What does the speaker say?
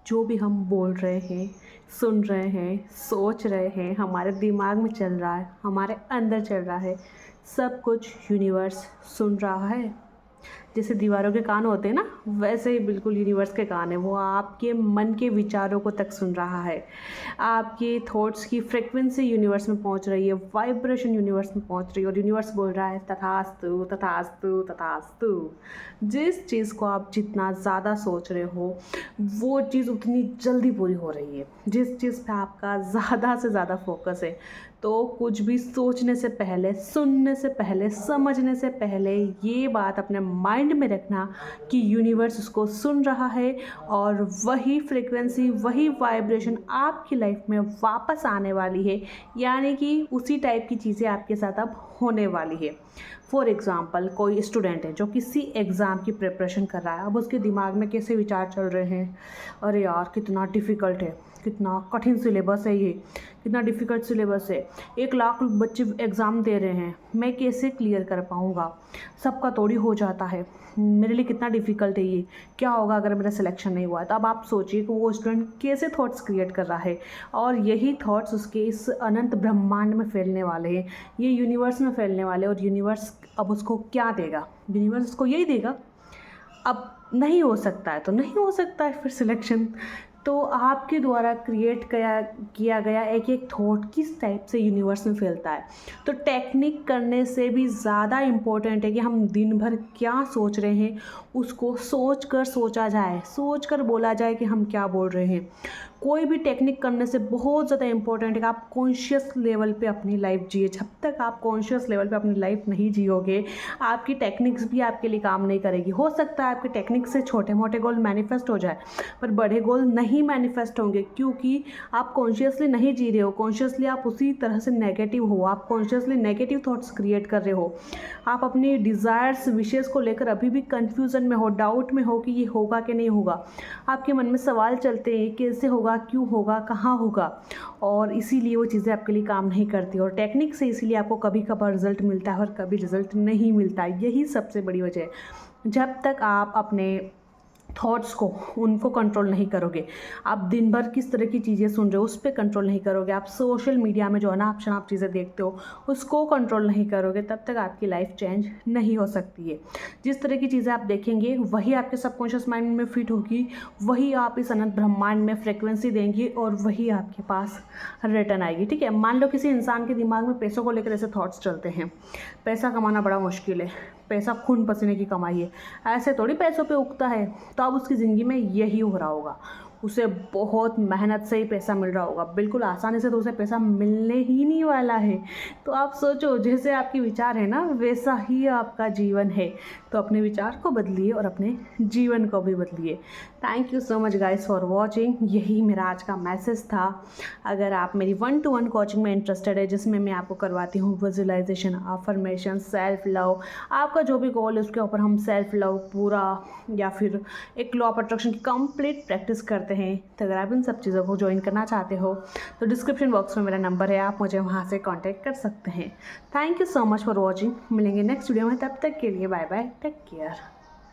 जो भी हम बोल रहे हैं, सुन रहे हैं, सोच रहे हैं, हमारे दिमाग में चल रहा है, हमारे अंदर चल रहा है, सब कुछ यूनिवर्स सुन रहा है। जैसे दीवारों के कान होते हैं ना, वैसे ही बिल्कुल यूनिवर्स के कान है। वो आपके मन के विचारों को तक सुन रहा है। आपके थॉट्स की फ्रिक्वेंसी यूनिवर्स में पहुंच रही है, वाइब्रेशन यूनिवर्स में पहुंच रही है, और यूनिवर्स बोल रहा है तथास्तु तथास्तु तथास्तु। जिस चीज़ को आप जितना ज़्यादा सोच रहे हो, वो चीज़ उतनी जल्दी पूरी हो रही है। जिस चीज़ पे आपका ज़्यादा से ज़्यादा फोकस है, तो कुछ भी सोचने से पहले, सुनने से पहले, समझने से पहले ये बात अपने माइंड में रखना कि यूनिवर्स उसको सुन रहा है, और वही फ्रीक्वेंसी, वही वाइब्रेशन आपकी लाइफ में वापस आने वाली है। यानी कि उसी टाइप की चीज़ें आपके साथ अब होने वाली है। फॉर एग्ज़ाम्पल, कोई स्टूडेंट है जो किसी एग्ज़ाम की प्रिपरेशन कर रहा है। अब उसके दिमाग में कैसे विचार चल रहे हैं, अरे यार कितना डिफ़िकल्ट है, कितना कठिन सिलेबस है ये, कितना डिफ़िकल्ट सिलेबस है, 1 लाख बच्चे एग्ज़ाम दे रहे हैं, मैं कैसे क्लियर कर पाऊँगा, सबका थोड़ी हो जाता है, मेरे लिए कितना डिफ़िकल्ट है ये, क्या होगा अगर मेरा सिलेक्शन नहीं हुआ। तो अब आप सोचिए कि वो स्टूडेंट कैसे थॉट्स क्रिएट कर रहा है, और यही थॉट्स उसके इस अनंत ब्रह्मांड में फैलने वाले हैं, ये यूनिवर्स में फैलने वाले हैं। और यूनिवर्स अब उसको क्या देगा? यूनिवर्स उसको यही देगा, अब नहीं हो सकता है तो नहीं हो सकता है फिर सिलेक्शन। तो आपके द्वारा क्रिएट किया गया एक एक थॉट किस टाइप से यूनिवर्स में फैलता है। तो टेक्निक करने से भी ज़्यादा इम्पोर्टेंट है कि हम दिन भर क्या सोच रहे हैं, उसको सोच कर सोचा जाए, सोच कर बोला जाए कि हम क्या बोल रहे हैं। कोई भी टेक्निक करने से बहुत ज़्यादा इंपॉर्टेंट है कि आप कॉन्शियस लेवल पे अपनी लाइफ जिए। जब तक आप कॉन्शियस लेवल पे अपनी लाइफ नहीं जियोगे, आपकी टेक्निक्स भी आपके लिए काम नहीं करेगी। हो सकता है आपके टेक्निक से छोटे मोटे गोल मैनिफेस्ट हो जाए, पर बड़े गोल नहीं मैनिफेस्ट होंगे, क्योंकि आप कॉन्शियसली नहीं जी रहे हो। कॉन्शियसली आप उसी तरह से नेगेटिव हो, आप कॉन्शियसली नेगेटिव थॉट्स क्रिएट कर रहे हो। आप अपनी डिज़ायर्स, विशेज़ को लेकर अभी भी कन्फ्यूज़न में हो, डाउट में हो कि ये होगा कि नहीं होगा। आपके मन में सवाल चलते हैं, कैसे होगा, क्यों होगा, कहाँ होगा, और इसीलिए वो चीज़ें आपके लिए काम नहीं करती। और टेक्निक से इसीलिए आपको कभी कभार रिजल्ट मिलता है और कभी रिजल्ट नहीं मिलता। यही सबसे बड़ी वजह है। जब तक आप अपने थॉट्स को, उनको कंट्रोल नहीं करोगे, आप दिन भर किस तरह की चीज़ें सुन रहे हो उस पर कंट्रोल नहीं करोगे, आप सोशल मीडिया में जो अनाप शनाप चीज़ें देखते हो उसको कंट्रोल नहीं करोगे, तब तक आपकी लाइफ चेंज नहीं हो सकती है। जिस तरह की चीज़ें आप देखेंगे वही आपके सबकॉन्शियस माइंड में फिट होगी, वही आप इस अनंत ब्रह्मांड में फ्रिक्वेंसी देंगे, और वही आपके पास रिटर्न आएगी। ठीक है, मान लो किसी इंसान के दिमाग में पैसों को लेकर ऐसे थॉट्स चलते हैं, पैसा कमाना बड़ा मुश्किल है, पैसा खून पसीने की कमाई है, ऐसे थोड़ी पैसों पे उगता है। तो अब उसकी ज़िंदगी में यही हो रहा होगा, उसे बहुत मेहनत से ही पैसा मिल रहा होगा, बिल्कुल आसानी से तो उसे पैसा मिलने ही नहीं वाला है। तो आप सोचो, जैसे आपके विचार है ना, वैसा ही आपका जीवन है। तो अपने विचार को बदलिए और अपने जीवन को भी बदलिए। Thank you so much guys for watching. यही मेरा आज का मैसेज था। अगर आप मेरी 1-to-1 कोचिंग में इंटरेस्टेड है, जिसमें मैं आपको करवाती हूँ विजुअलाइजेशन, अफर्मेशन, सेल्फ लव, आपका जो भी गोल है उसके ऊपर हम सेल्फ लव पूरा, या फिर एक लॉ ऑफ अट्रैक्शन की कंप्लीट प्रैक्टिस करते हैं। तो अगर आप इन सब चीज़ों को ज्वाइन करना चाहते हो तो डिस्क्रिप्शन बॉक्स में मेरा नंबर है, आप मुझे वहाँ से कांटेक्ट कर सकते हैं। Thank you so much for watching. मिलेंगे नेक्स्ट वीडियो में, तब तक के लिए बाय बाय, टेक केयर।